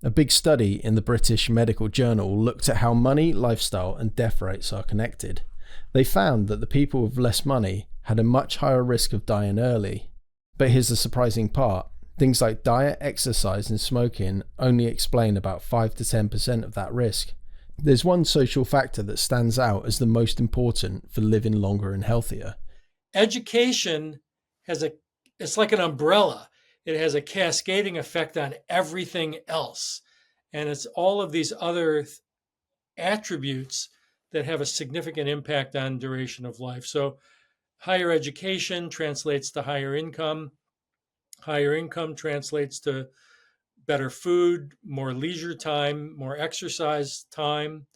A big study in the British Medical Journal looked at how money, lifestyle, and death rates are connected. They found that the people with less money had a much higher risk of dying early. But here's the surprising part. Things like diet, exercise, and smoking only explain about 5 to 10% of that risk. There's one social factor that stands out as the most important for living longer and healthier. Education it's like an umbrella. It has a cascading effect on everything else. And it's all of these other attributes that have a significant impact on duration of life. So higher education translates to higher income. Higher income translates to better food, more leisure time, more exercise time,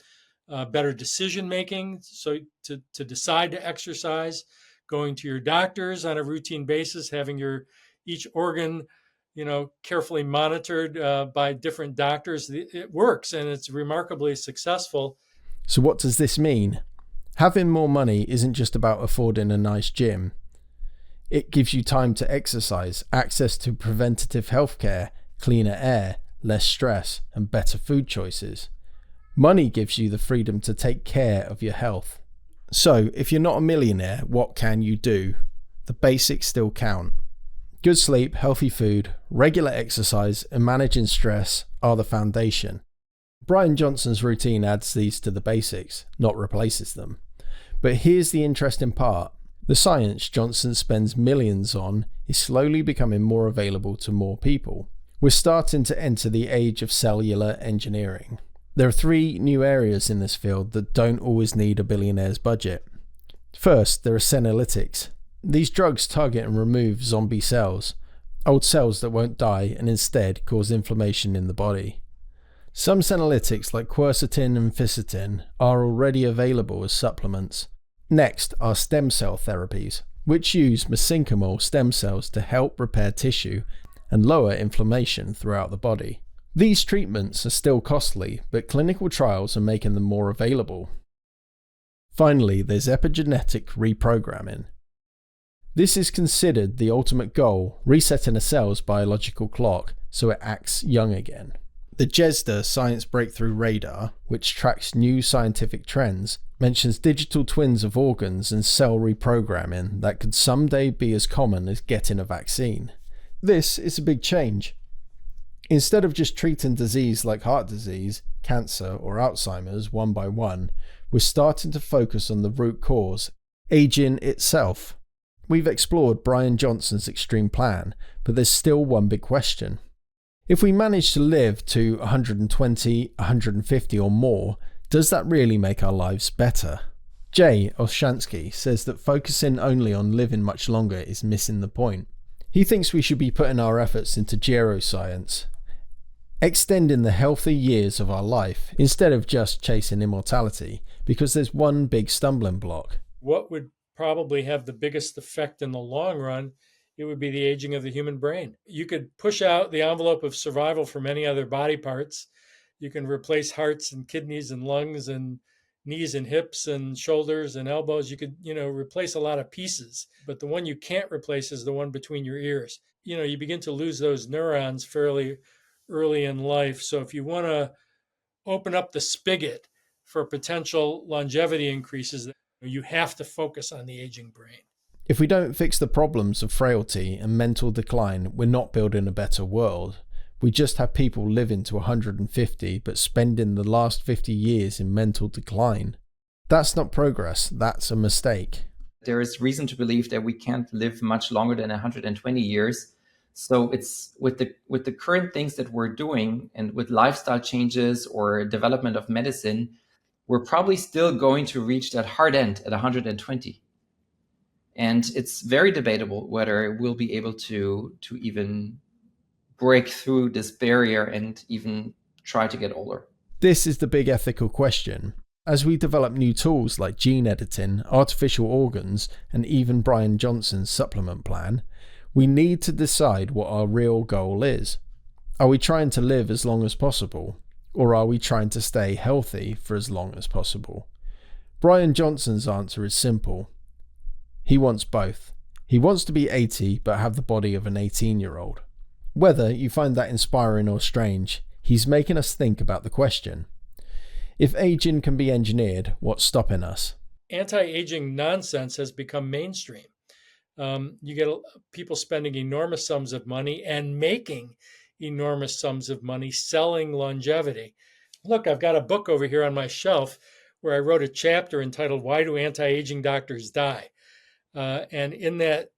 better decision making. So to decide to exercise, going to your doctors on a routine basis, having each organ, carefully monitored by different doctors. It works and it's remarkably successful. So what does this mean? Having more money isn't just about affording a nice gym. It gives you time to exercise, access to preventative healthcare, cleaner air, less stress, and better food choices. Money gives you the freedom to take care of your health. So, if you're not a millionaire, what can you do? The basics still count. Good sleep, healthy food, regular exercise, and managing stress are the foundation. Brian Johnson's routine adds these to the basics, not replaces them. But here's the interesting part. The science Johnson spends millions on is slowly becoming more available to more people. We're starting to enter the age of cellular engineering. There are 3 new areas in this field that don't always need a billionaire's budget. First, there are senolytics. These drugs target and remove zombie cells, old cells that won't die and instead cause inflammation in the body. Some senolytics like quercetin and fisetin are already available as supplements. Next are stem cell therapies, which use mesenchymal stem cells to help repair tissue and lower inflammation throughout the body. These treatments are still costly, but clinical trials are making them more available. Finally, there's epigenetic reprogramming. This is considered the ultimate goal, resetting a cell's biological clock so it acts young again. The JESDA Science Breakthrough Radar, which tracks new scientific trends, mentions digital twins of organs and cell reprogramming that could someday be as common as getting a vaccine. This is a big change. Instead of just treating disease like heart disease, cancer, or Alzheimer's one by one, we're starting to focus on the root cause, aging itself. We've explored Brian Johnson's extreme plan, but there's still one big question. If we manage to live to 120, 150 or more, does that really make our lives better? Jay Olshansky says that focusing only on living much longer is missing the point. He thinks we should be putting our efforts into geroscience, extending the healthy years of our life instead of just chasing immortality, because there's one big stumbling block. What would probably have the biggest effect in the long run? It would be the aging of the human brain. You could push out the envelope of survival for many other body parts. You can replace hearts and kidneys and lungs and knees and hips and shoulders and elbows. You could, replace a lot of pieces, but the one you can't replace is the one between your ears. You begin to lose those neurons fairly early in life. So if you want to open up the spigot for potential longevity increases, you have to focus on the aging brain. If we don't fix the problems of frailty and mental decline, we're not building a better world. We just have people living to 150 but spending the last 50 years in mental decline. That's not progress, that's a mistake. There is reason to believe that we can't live much longer than 120 years. So it's with the current things that we're doing and with lifestyle changes or development of medicine, we're probably still going to reach that hard end at 120. And it's very debatable whether we'll be able to even break through this barrier and even try to get older. This is the big ethical question. As we develop new tools like gene editing, artificial organs, and even Brian Johnson's supplement plan, we need to decide what our real goal is. Are we trying to live as long as possible? Or are we trying to stay healthy for as long as possible? Brian Johnson's answer is simple. He wants both. He wants to be 80 but have the body of an 18-year-old. Whether you find that inspiring or strange, he's making us think about the question: if aging can be engineered, what's stopping us? Anti-aging nonsense has become mainstream. You get people spending enormous sums of money and making enormous sums of money selling longevity. Look, I've got a book over here on my shelf where I wrote a chapter entitled "Why Do Anti-Aging Doctors Die?" And in that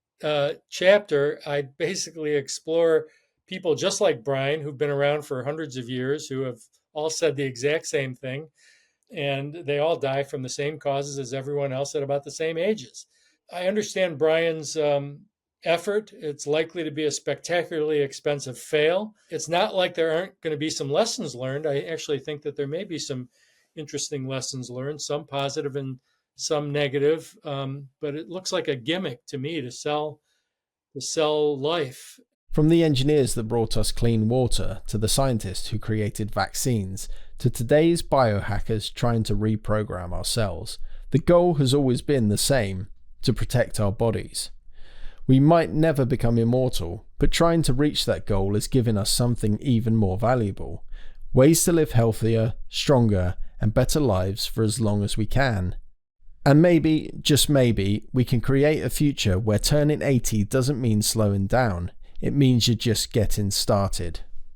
chapter, I basically explore people just like Brian, who've been around for hundreds of years, who have all said the exact same thing. And they all die from the same causes as everyone else at about the same ages. I understand Brian's effort. It's likely to be a spectacularly expensive fail. It's not like there aren't going to be some lessons learned. I actually think that there may be some interesting lessons learned, some positive and some negative. But it looks like a gimmick to me to sell life. From the engineers that brought us clean water, to the scientists who created vaccines, to today's biohackers trying to reprogram our cells, the goal has always been the same: to protect our bodies. We might never become immortal, but trying to reach that goal is giving us something even more valuable: ways to live healthier, stronger, and better lives for as long as we can. And maybe, just maybe, we can create a future where turning 80 doesn't mean slowing down. It means you're just getting started.